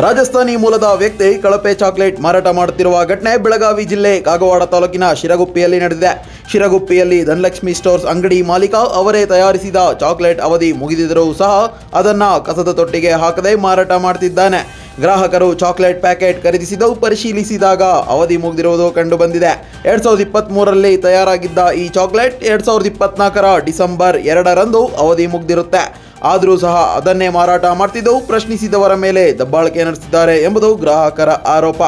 ರಾಜಸ್ಥಾನಿ ಮೂಲದ ವ್ಯಕ್ತಿ ಕಳಪೆ ಚಾಕ್ಲೇಟ್ ಮಾರಾಟ ಮಾಡುತ್ತಿರುವ ಘಟನೆ ಬೆಳಗಾವಿ ಜಿಲ್ಲೆ ಕಾಗವಾಡ ತಾಲೂಕಿನ ಶಿರಗುಪ್ಪಿಯಲ್ಲಿ ನಡೆದಿದೆ. ಶಿರಗುಪ್ಪಿಯಲ್ಲಿ ಧನಲಕ್ಷ್ಮಿ ಸ್ಟೋರ್ಸ್ ಅಂಗಡಿ ಮಾಲೀಕ ಅವರೇ ತಯಾರಿಸಿದ ಚಾಕ್ಲೇಟ್ ಅವಧಿ ಮುಗಿದಿದ್ದರೂ ಸಹ ಅದನ್ನು ಕಸದ ತೊಟ್ಟಿಗೆ ಹಾಕದೆ ಮಾರಾಟ ಮಾಡುತ್ತಿದ್ದಾನೆ. ಗ್ರಾಹಕರು ಚಾಕ್ಲೇಟ್ ಪ್ಯಾಕೆಟ್ ಖರೀದಿಸಿದ್ದು ಪರಿಶೀಲಿಸಿದಾಗ ಅವಧಿ ಮುಗಿದಿರುವುದು ಕಂಡು ಬಂದಿದೆ. 2023ರಲ್ಲಿ ತಯಾರಾಗಿದ್ದ ಈ ಚಾಕ್ಲೇಟ್ 2024ರ ಡಿಸೆಂಬರ್ 2ರಂದು ಅವಧಿ ಮುಗಿದಿರುತ್ತೆ. ಆದರೂ ಸಹ ಅದನ್ನೇ ಮಾರಾಟ ಮಾಡ್ತಿದ್ದು ಪ್ರಶ್ನಿಸಿದವರ ಮೇಲೆ ದಬ್ಬಾಳಿಕೆ ನಡೆಸಿದ್ದಾರೆ ಎಂಬುದು ಗ್ರಾಹಕರ ಆರೋಪ.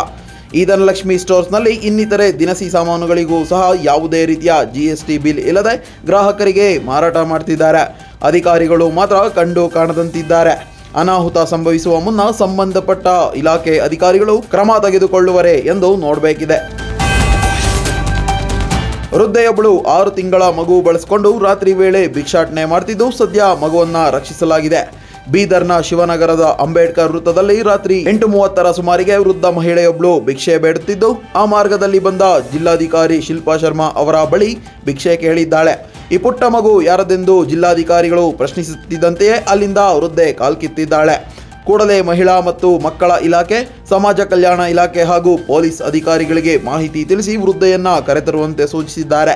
ಈ ಧನಲಕ್ಷ್ಮಿ ಸ್ಟೋರ್ಸ್ನಲ್ಲಿ ಇನ್ನಿತರೆ ದಿನಸಿ ಸಾಮಾನುಗಳಿಗೂ ಸಹ ಯಾವುದೇ ರೀತಿಯ GST ಬಿಲ್ ಇಲ್ಲದೆ ಗ್ರಾಹಕರಿಗೆ ಮಾರಾಟ ಮಾಡ್ತಿದ್ದಾರೆ. ಅಧಿಕಾರಿಗಳು ಮಾತ್ರ ಕಂಡು ಕಾಣದಂತಿದ್ದಾರೆ. ಅನಾಹುತ ಸಂಭವಿಸುವ ಮುನ್ನ ಸಂಬಂಧಪಟ್ಟ ಇಲಾಖೆ ಅಧಿಕಾರಿಗಳು ಕ್ರಮ ತೆಗೆದುಕೊಳ್ಳುವರೇ ಎಂದು ನೋಡಬೇಕಿದೆ. ವೃದ್ಧೆಯೊಬ್ಬಳು 6 ತಿಂಗಳ ಮಗು ಬಳಸಿಕೊಂಡು ರಾತ್ರಿ ವೇಳೆ ಭಿಕ್ಷಾಟನೆ ಮಾಡ್ತಿದ್ದು ಸದ್ಯ ಮಗುವನ್ನ ರಕ್ಷಿಸಲಾಗಿದೆ. ಬೀದರ್ನ ಶಿವನಗರದ ಅಂಬೇಡ್ಕರ್ ವೃತ್ತದಲ್ಲಿ ರಾತ್ರಿ 8:30ರ ಸುಮಾರಿಗೆ ವೃದ್ಧ ಮಹಿಳೆಯೊಬ್ಬಳು ಭಿಕ್ಷೆ ಬೇಡುತ್ತಿದ್ದು ಆ ಮಾರ್ಗದಲ್ಲಿ ಬಂದ ಜಿಲ್ಲಾಧಿಕಾರಿ ಶಿಲ್ಪಾ ಶರ್ಮಾ ಅವರ ಬಳಿ ಭಿಕ್ಷೆ ಕೇಳಿದ್ದಾಳೆ. ಈ ಪುಟ್ಟ ಮಗು ಯಾರದೆಂದು ಜಿಲ್ಲಾಧಿಕಾರಿಗಳು ಪ್ರಶ್ನಿಸುತ್ತಿದ್ದಂತೆಯೇ ಅಲ್ಲಿಂದ ವೃದ್ಧೆ ಕಾಲ್ಕಿತ್ತಿದ್ದಾಳೆ. ಕೂಡಲೇ ಮಹಿಳಾ ಮತ್ತು ಮಕ್ಕಳ ಇಲಾಖೆ, ಸಮಾಜ ಕಲ್ಯಾಣ ಇಲಾಖೆ ಹಾಗೂ ಪೊಲೀಸ್ ಅಧಿಕಾರಿಗಳಿಗೆ ಮಾಹಿತಿ ತಿಳಿಸಿ ವೃದ್ಧೆಯನ್ನ ಕರೆತರುವಂತೆ ಸೂಚಿಸಿದ್ದಾರೆ.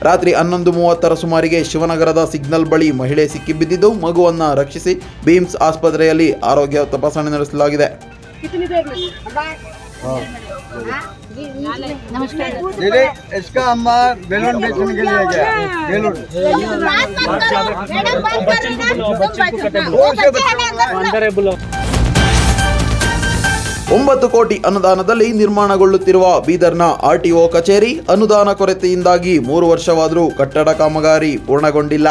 ರಾತ್ರಿ 11:30ರ ಸುಮಾರಿಗೆ ಶಿವನಗರದ ಸಿಗ್ನಲ್ ಬಳಿ ಮಹಿಳೆ ಸಿಕ್ಕಿಬಿದ್ದಿದ್ದು ಮಗುವನ್ನು ರಕ್ಷಿಸಿ ಬಿಮ್ಸ್ ಆಸ್ಪತ್ರೆಯಲ್ಲಿ ಆರೋಗ್ಯ ತಪಾಸಣೆ ನಡೆಸಲಾಗಿದೆ. दीदी इसका अम्मा बैलून बेचने के लिए गया बैलून 9 ಕೋಟಿ ಅನುದಾನದಲ್ಲಿ ನಿರ್ಮಾಣಗೊಳ್ಳುತ್ತಿರುವ ಬೀದರ್ನ RTO ಕಚೇರಿ ಅನುದಾನ ಕೊರತೆಯಿಂದಾಗಿ 3 ವರ್ಷವಾದರೂ ಕಟ್ಟಡ ಕಾಮಗಾರಿ ಪೂರ್ಣಗೊಂಡಿಲ್ಲ.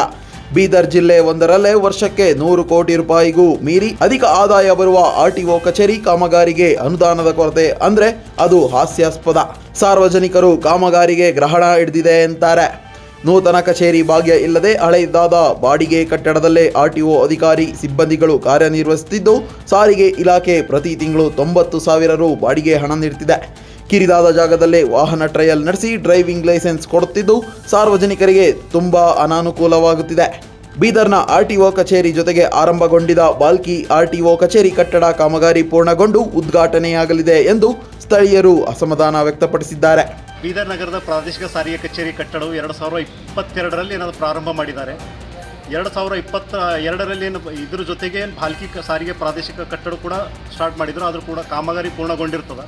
ಬೀದರ್ ಜಿಲ್ಲೆ ಒಂದರಲ್ಲೇ ವರ್ಷಕ್ಕೆ 100 ಕೋಟಿ ರೂಪಾಯಿಗೂ ಮೀರಿ ಅಧಿಕ ಆದಾಯ ಬರುವ RTO ಕಚೇರಿ ಕಾಮಗಾರಿಗೆ ಅನುದಾನದ ಕೊರತೆ ಅಂದ್ರೆ ಅದು ಹಾಸ್ಯಾಸ್ಪದ. ಸಾರ್ವಜನಿಕರು ಕಾಮಗಾರಿಗೆ ಗ್ರಹಣ ಹಿಡಿದಿದೆ ಎಂತಾರೆ. ನೂತನ ಕಚೇರಿ ಭಾಗ್ಯ ಇಲ್ಲದೆ ಹಳೆಯದಾದ ಬಾಡಿಗೆ ಕಟ್ಟಡದಲ್ಲೇ RTO ಅಧಿಕಾರಿ ಸಿಬ್ಬಂದಿಗಳು ಕಾರ್ಯನಿರ್ವಹಿಸುತ್ತಿದ್ದು ಸಾರಿಗೆ ಇಲಾಖೆ ಪ್ರತಿ ತಿಂಗಳು 90,000 ರು ಬಾಡಿಗೆ ಹಣ ನೀಡುತ್ತಿದೆ. ಕಿರಿದಾದ ಜಾಗದಲ್ಲೇ ವಾಹನ ಟ್ರಯಲ್ ನಡೆಸಿ ಡ್ರೈವಿಂಗ್ ಲೈಸೆನ್ಸ್ ಕೊಡುತ್ತಿದ್ದು ಸಾರ್ವಜನಿಕರಿಗೆ ತುಂಬಾ ಅನಾನುಕೂಲವಾಗುತ್ತಿದೆ. ಬೀದರ್ನ RTO ಕಚೇರಿ ಜೊತೆಗೆ ಆರಂಭಗೊಂಡಿದ್ದ ಬಾಲ್ಕಿ RTO ಕಚೇರಿ ಕಟ್ಟಡ ಕಾಮಗಾರಿ ಪೂರ್ಣಗೊಂಡು ಉದ್ಘಾಟನೆಯಾಗಲಿದೆ ಎಂದು ಸ್ಥಳೀಯರು ಅಸಮಾಧಾನ ವ್ಯಕ್ತಪಡಿಸಿದ್ದಾರೆ. ಬೀದರ್ ನಗರದ ಪ್ರಾದೇಶಿಕ ಸಾರಿಗೆ ಕಚೇರಿ ಕಟ್ಟಡವು 2022ರಲ್ಲಿ ಏನಾದರೂ ಪ್ರಾರಂಭ ಮಾಡಿದ್ದಾರೆ. 2022ರಲ್ಲಿ ಇದ್ರ ಜೊತೆಗೆ ಬಾಲ್ಕಿ ಸಾರಿಗೆ ಪ್ರಾದೇಶಿಕ ಕಟ್ಟಡ ಕೂಡ ಸ್ಟಾರ್ಟ್ ಮಾಡಿದ್ರು. ಆದರೂ ಕೂಡ ಕಾಮಗಾರಿ ಪೂರ್ಣಗೊಂಡಿರ್ತದೆ.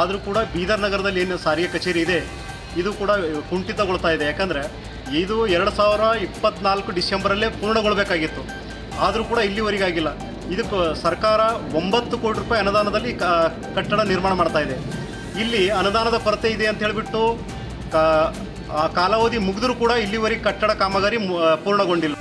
ಆದರೂ ಕೂಡ ಬೀದರ್ ನಗರದಲ್ಲಿ ಏನು ಸಾರಿಗೆ ಕಚೇರಿ ಇದೆ ಇದು ಕೂಡ ಕುಂಠಿತಗೊಳ್ತಾ ಇದೆ. ಯಾಕಂದರೆ ಇದು 2024 ಡಿಸೆಂಬರಲ್ಲೇ ಪೂರ್ಣಗೊಳ್ಳಬೇಕಾಗಿತ್ತು. ಆದರೂ ಕೂಡ ಇಲ್ಲಿವರೆಗೆ ಆಗಿಲ್ಲ. ಇದಕ್ಕೆ ಸರ್ಕಾರ 9 ಕೋಟಿ ರೂಪಾಯಿ ಅನುದಾನದಲ್ಲಿ ಕಟ್ಟಡ ನಿರ್ಮಾಣ ಮಾಡ್ತಾ ಇದೆ. ಇಲ್ಲಿ ಅನುದಾನದ ಕೊರತೆ ಇದೆ ಅಂತ ಹೇಳಿಬಿಟ್ಟು ಕಾಲಾವಧಿ ಮುಗಿದರೂ ಕೂಡ ಇಲ್ಲಿವರೆಗೆ ಕಟ್ಟಡ ಕಾಮಗಾರಿ ಪೂರ್ಣಗೊಂಡಿಲ್ಲ.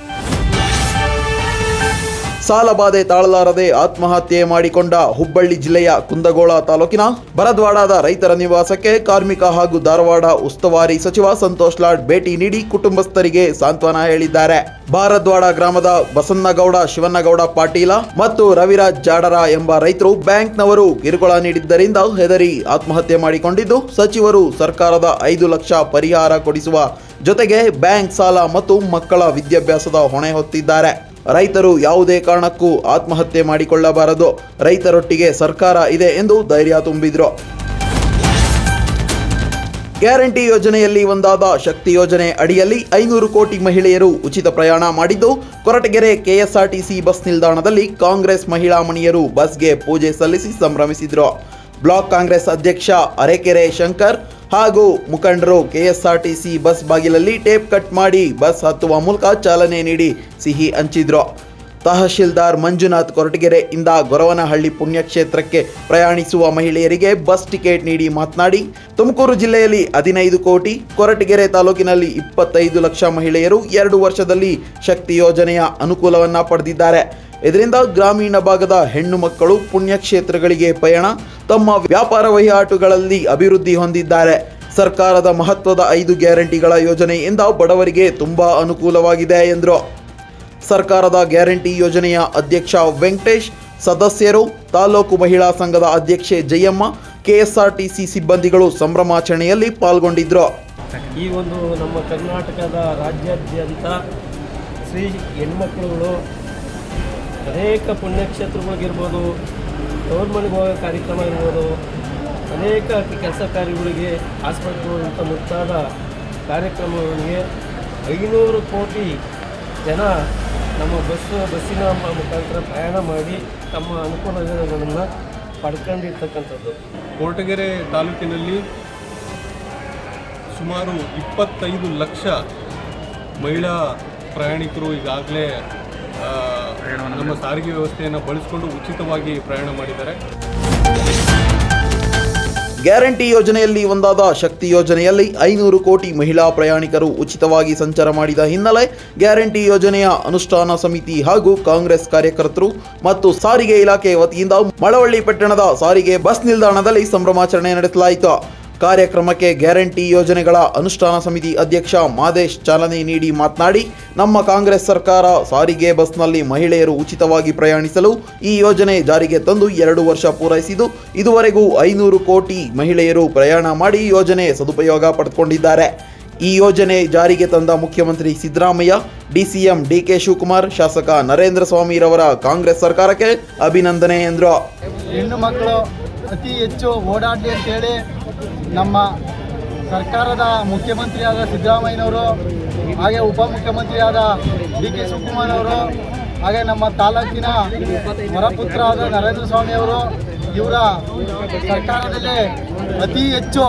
ಸಾಲಬಾಧೆ ತಾಳಲಾರದೆ ಆತ್ಮಹತ್ಯೆ ಮಾಡಿಕೊಂಡ ಹುಬ್ಬಳ್ಳಿ ಜಿಲ್ಲೆಯ ಕುಂದಗೋಳ ತಾಲೂಕಿನ ಬರದ್ವಾಡದ ರೈತರ ನಿವಾಸಕ್ಕೆ ಕಾರ್ಮಿಕ ಹಾಗೂ ಧಾರವಾಡ ಉಸ್ತುವಾರಿ ಸಚಿವ ಸಂತೋಷ್ ಲಾಡ್ ಭೇಟಿ ನೀಡಿ ಕುಟುಂಬಸ್ಥರಿಗೆ ಸಾಂತ್ವನ ಹೇಳಿದ್ದಾರೆ. ಬಾರದ್ವಾಡ ಗ್ರಾಮದ ಬಸನ್ನಗೌಡ, ಶಿವನ್ನಗೌಡ ಪಾಟೀಲ ಮತ್ತು ರವಿರಾಜ್ ಜಾಡರ ಎಂಬ ರೈತರು ಬ್ಯಾಂಕ್ನವರು ಕಿರುಕುಳ ನೀಡಿದ್ದರಿಂದ ಹೆದರಿ ಆತ್ಮಹತ್ಯೆ ಮಾಡಿಕೊಂಡಿದ್ದು ಸಚಿವರು ಸರ್ಕಾರದ 5 ಲಕ್ಷ ಪರಿಹಾರ ಕೊಡಿಸುವ ಜೊತೆಗೆ ಬ್ಯಾಂಕ್ ಸಾಲ ಮತ್ತು ಮಕ್ಕಳ ವಿದ್ಯಾಭ್ಯಾಸದ ಹೊಣೆ ಹೊತ್ತಿದ್ದಾರೆ. ರೈತರು ಯಾವುದೇ ಕಾರಣಕ್ಕೂ ಆತ್ಮಹತ್ಯೆ ಮಾಡಿಕೊಳ್ಳಬಾರದು, ರೈತರೊಟ್ಟಿಗೆ ಸರ್ಕಾರ ಇದೆ ಎಂದು ಧೈರ್ಯ ತುಂಬಿದ್ರು. ಗ್ಯಾರಂಟಿ ಯೋಜನೆಯಲ್ಲಿ ಒಂದಾದ ಶಕ್ತಿ ಯೋಜನೆ ಅಡಿಯಲ್ಲಿ 500 ಕೋಟಿ ಮಹಿಳೆಯರು ಉಚಿತ ಪ್ರಯಾಣ ಮಾಡಿದ್ದು ಕೊರಟಗೆರೆ KSRTC ಬಸ್ ನಿಲ್ದಾಣದಲ್ಲಿ ಕಾಂಗ್ರೆಸ್ ಮಹಿಳಾ ಮಣಿಯರು ಬಸ್ಗೆ ಪೂಜೆ ಸಲ್ಲಿಸಿ ಸಂಭ್ರಮಿಸಿದ್ರು. ಬ್ಲಾಕ್ ಕಾಂಗ್ರೆಸ್ ಅಧ್ಯಕ್ಷ ಅರೆಕೆರೆ ಶಂಕರ್ ಹಾಗೂ ಮುಖಂಡರು KSRTC ಬಸ್ ಬಾಗಿಲಲ್ಲಿ ಟೇಪ್ ಕಟ್ ಮಾಡಿ ಬಸ್ ಹತ್ತುವ ಮೂಲಕ ಚಾಲನೆ ನೀಡಿ ಸಿಹಿ ಹಂಚಿದ್ರು. ತಹಶೀಲ್ದಾರ್ ಮಂಜುನಾಥ್ ಕೊರಟಗೆರೆಯಿಂದ ಗೊರವನಹಳ್ಳಿ ಪುಣ್ಯಕ್ಷೇತ್ರಕ್ಕೆ ಪ್ರಯಾಣಿಸುವ ಮಹಿಳೆಯರಿಗೆ ಬಸ್ ಟಿಕೆಟ್ ನೀಡಿ ಮಾತನಾಡಿ, ತುಮಕೂರು ಜಿಲ್ಲೆಯಲ್ಲಿ 15 ಕೋಟಿ, ಕೊರಟಗೆರೆ ತಾಲೂಕಿನಲ್ಲಿ 25 ಲಕ್ಷ ಮಹಿಳೆಯರು 2 ವರ್ಷದಲ್ಲಿ ಶಕ್ತಿ ಯೋಜನೆಯ ಅನುಕೂಲವನ್ನ ಪಡೆದಿದ್ದಾರೆ. ಇದರಿಂದ ಗ್ರಾಮೀಣ ಭಾಗದ ಹೆಣ್ಣು ಮಕ್ಕಳು ಪುಣ್ಯಕ್ಷೇತ್ರಗಳಿಗೆ ಪಯಣ, ತಮ್ಮ ವ್ಯಾಪಾರ ವಹಿವಾಟುಗಳಲ್ಲಿ ಅಭಿವೃದ್ಧಿ ಹೊಂದಿದ್ದಾರೆ. ಸರ್ಕಾರದ ಮಹತ್ವದ 5 ಗ್ಯಾರಂಟಿಗಳ ಯೋಜನೆಯಿಂದ ಬಡವರಿಗೆ ತುಂಬಾ ಅನುಕೂಲವಾಗಿದೆ ಎಂದರು. ಸರ್ಕಾರದ ಗ್ಯಾರಂಟಿ ಯೋಜನೆಯ ಅಧ್ಯಕ್ಷ ವೆಂಕಟೇಶ್, ಸದಸ್ಯರು, ತಾಲೂಕು ಮಹಿಳಾ ಸಂಘದ ಅಧ್ಯಕ್ಷೆ ಜಯಮ್ಮ, KSRTC ಸಿಬ್ಬಂದಿಗಳು ಸಂಭ್ರಮಾಚರಣೆಯಲ್ಲಿ ಪಾಲ್ಗೊಂಡಿದ್ದರು. ಈ ಒಂದು ನಮ್ಮ ಕರ್ನಾಟಕದ ರಾಜ್ಯಾದ್ಯಂತ ಶ್ರೀ ಹೆಣ್ಮಕ್ಳುಗಳು ಅನೇಕ ಪುಣ್ಯಕ್ಷೇತ್ರಗಳಿಗಿರ್ಬೋದು, ತವ್ರ ಮನೆಗೆ ಹೋಗೋ ಕಾರ್ಯಕ್ರಮ ಇರ್ಬೋದು, ಅನೇಕ ಕೆಲಸ ಕಾರ್ಯಗಳಿಗೆ ಆಸ್ಪತ್ರೆ ಇಂಥ ಮುಂತಾದ ಕಾರ್ಯಕ್ರಮಗಳಿಗೆ 500 ಕೋಟಿ ಜನ ನಮ್ಮ ಬಸ್ಸಿನ ಮುಖಾಂತರ ಪ್ರಯಾಣ ಮಾಡಿ ತಮ್ಮ ಅನುಕೂಲಗಳನ್ನು ಪಡ್ಕೊಂಡಿರ್ತಕ್ಕಂಥದ್ದು. ಕೊರಟಗೆರೆ ತಾಲೂಕಿನಲ್ಲಿ ಸುಮಾರು 25 ಲಕ್ಷ ಮಹಿಳಾ ಪ್ರಯಾಣಿಕರು ಈಗಾಗಲೇ ನಮ್ಮ ಸಾರಿಗೆ ವ್ಯವಸ್ಥೆಯನ್ನು ಬಳಸಿಕೊಂಡು ಉಚಿತವಾಗಿ ಪ್ರಯಾಣ ಮಾಡಿದ್ದಾರೆ. ಗ್ಯಾರಂಟಿ ಯೋಜನೆಯಲ್ಲಿ ಒಂದಾದ ಶಕ್ತಿ ಯೋಜನೆಯಲ್ಲಿ 500 ಕೋಟಿ ಮಹಿಳಾ ಪ್ರಯಾಣಿಕರು ಉಚಿತವಾಗಿ ಸಂಚಾರ ಮಾಡಿದ ಹಿನ್ನೆಲೆ ಗ್ಯಾರಂಟಿ ಯೋಜನೆಯ ಅನುಷ್ಠಾನ ಸಮಿತಿ ಹಾಗೂ ಕಾಂಗ್ರೆಸ್ ಕಾರ್ಯಕರ್ತರು ಮತ್ತು ಸಾರಿಗೆ ಇಲಾಖೆ ವತಿಯಿಂದ ಮಳವಳ್ಳಿ ಪಟ್ಟಣದ ಸಾರಿಗೆ ಬಸ್ ನಿಲ್ದಾಣದಲ್ಲಿ ಸಂಭ್ರಮಾಚರಣೆ ನಡೆಸಲಾಯಿತು. ಕಾರ್ಯಕ್ರಮಕ್ಕೆ ಗ್ಯಾರಂಟಿ ಯೋಜನೆಗಳ ಅನುಷ್ಠಾನ ಸಮಿತಿ ಅಧ್ಯಕ್ಷ ಮಾದೇಶ್ ಚಾಲನೆ ನೀಡಿ ಮಾತನಾಡಿ, ನಮ್ಮ ಕಾಂಗ್ರೆಸ್ ಸರ್ಕಾರ ಸಾರಿಗೆ ಬಸ್ನಲ್ಲಿ ಮಹಿಳೆಯರು ಉಚಿತವಾಗಿ ಪ್ರಯಾಣಿಸಲು ಈ ಯೋಜನೆ ಜಾರಿಗೆ ತಂದು 2 ವರ್ಷ ಪೂರೈಸಿದ್ದು, ಇದುವರೆಗೂ 500 ಕೋಟಿ ಮಹಿಳೆಯರು ಪ್ರಯಾಣ ಮಾಡಿ ಯೋಜನೆ ಸದುಪಯೋಗ ಪಡೆದುಕೊಂಡಿದ್ದಾರೆ. ಈ ಯೋಜನೆ ಜಾರಿಗೆ ತಂದ ಮುಖ್ಯಮಂತ್ರಿ ಸಿದ್ದರಾಮಯ್ಯ, ಡಿಸಿಎಂ ಡಿಕೆ ಶಿವಕುಮಾರ್, ಶಾಸಕ ನರೇಂದ್ರ ಸ್ವಾಮಿರವರ ಕಾಂಗ್ರೆಸ್ ಸರ್ಕಾರಕ್ಕೆ ಅಭಿನಂದನೆ ಎಂದರು. ಹೆಣ್ಣು ಮಕ್ಕಳು ಅತಿ ಹೆಚ್ಚು ಓಡಾಡಲಿ ಅಂತೇಳಿ ನಮ್ಮ ಸರ್ಕಾರದ ಮುಖ್ಯಮಂತ್ರಿಯಾದ ಸಿದ್ದರಾಮಯ್ಯನವರು, ಹಾಗೆ ಉಪಮುಖ್ಯಮಂತ್ರಿಯಾದ ಡಿ ಕೆ ಶಿವಕುಮಾರ್ ಅವರು, ಹಾಗೆ ನಮ್ಮ ತಾಲೂಕಿನ ವರಪುತ್ರ ಆದ ನರೇಂದ್ರ ಸ್ವಾಮಿಯವರು, ಇವರ ಸರ್ಕಾರದಲ್ಲಿ ಅತಿ ಹೆಚ್ಚು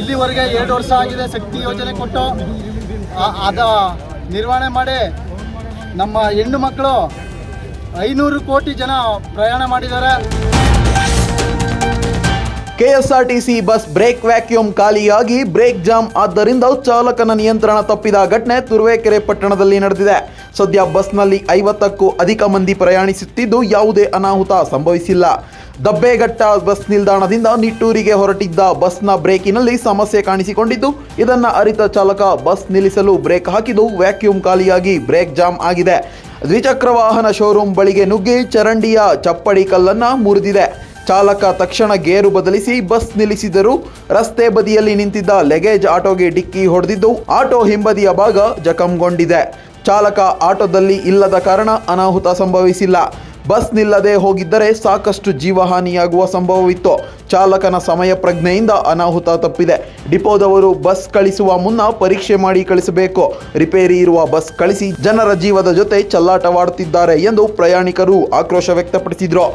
ಇಲ್ಲಿವರೆಗೆ 2 ವರ್ಷ ಆಗಿದೆ ಶಕ್ತಿ ಯೋಜನೆ ಕೊಟ್ಟು ಅದ ನಿರ್ವಹಣೆ ಮಾಡಿ ನಮ್ಮ ಹೆಣ್ಣು ಮಕ್ಕಳು 500 ಕೋಟಿ ಜನ ಪ್ರಯಾಣ ಮಾಡಿದ್ದಾರೆ. ಕೆಎಸ್ಆರ್ಟಿಸಿ ಬಸ್ ಬ್ರೇಕ್ ವ್ಯಾಕ್ಯೂಮ್ ಖಾಲಿಯಾಗಿ ಬ್ರೇಕ್ ಜಾಮ್ ಆದ್ದರಿಂದ ಚಾಲಕನ ನಿಯಂತ್ರಣ ತಪ್ಪಿದ ಘಟನೆ ತುರುವೇಕೆರೆ ಪಟ್ಟಣದಲ್ಲಿ ನಡೆದಿದೆ. ಸದ್ಯ ಬಸ್ನಲ್ಲಿ 50ಕ್ಕೂ ಅಧಿಕ ಮಂದಿ ಪ್ರಯಾಣಿಸುತ್ತಿದ್ದು ಯಾವುದೇ ಅನಾಹುತ ಸಂಭವಿಸಿಲ್ಲ. ದಬ್ಬೆಘಟ್ಟ ಬಸ್ ನಿಲ್ದಾಣದಿಂದ ನಿಟ್ಟೂರಿಗೆ ಹೊರಟಿದ್ದ ಬಸ್ನ ಬ್ರೇಕಿನಲ್ಲಿ ಸಮಸ್ಯೆ ಕಾಣಿಸಿಕೊಂಡಿದ್ದು, ಇದನ್ನು ಅರಿತ ಚಾಲಕ ಬಸ್ ನಿಲ್ಲಿಸಲು ಬ್ರೇಕ್ ಹಾಕಿದ್ದು ವ್ಯಾಕ್ಯೂಮ್ ಖಾಲಿಯಾಗಿ ಬ್ರೇಕ್ ಜಾಮ್ ಆಗಿದೆ. ದ್ವಿಚಕ್ರ ವಾಹನ ಶೋರೂಮ್ ಬಳಿಗೆ ನುಗ್ಗಿ ಚರಂಡಿಯ ಚಪ್ಪಡಿ ಕಲ್ಲನ್ನು ಮುರಿದಿದೆ. ಚಾಲಕ ತಕ್ಷಣ ಗೇರು ಬದಲಿಸಿ ಬಸ್ ನಿಲ್ಲಿಸಿದರೂ ರಸ್ತೆ ಬದಿಯಲ್ಲಿ ನಿಂತಿದ್ದ ಲಗೇಜ್ ಆಟೋಗೆ ಡಿಕ್ಕಿ ಹೊಡೆದಿದ್ದು ಆಟೋ ಹಿಂಬದಿಯ ಭಾಗ ಜಖಂಗೊಂಡಿದೆ. ಚಾಲಕ ಆಟೋದಲ್ಲಿ ಇಲ್ಲದ ಕಾರಣ ಅನಾಹುತ ಸಂಭವಿಸಿಲ್ಲ. ಬಸ್ ನಿಲ್ಲದೆ ಹೋಗಿದ್ದರೆ ಸಾಕಷ್ಟು ಜೀವಹಾನಿಯಾಗುವ ಸಂಭವವಿತ್ತು. ಚಾಲಕನ ಸಮಯ ಪ್ರಜ್ಞೆಯಿಂದ ಅನಾಹುತ ತಪ್ಪಿದೆ. ಡಿಪೋದವರು ಬಸ್ ಕಳಿಸುವ ಮುನ್ನ ಪರೀಕ್ಷೆ ಮಾಡಿ ಕಳಿಸಬೇಕು. ರಿಪೇರಿ ಇರುವ ಬಸ್ ಕಳಿಸಿ ಜನರ ಜೀವದ ಜೊತೆ ಚೆಲ್ಲಾಟವಾಡುತ್ತಿದ್ದಾರೆ ಎಂದು ಪ್ರಯಾಣಿಕರು ಆಕ್ರೋಶ ವ್ಯಕ್ತಪಡಿಸಿದರು.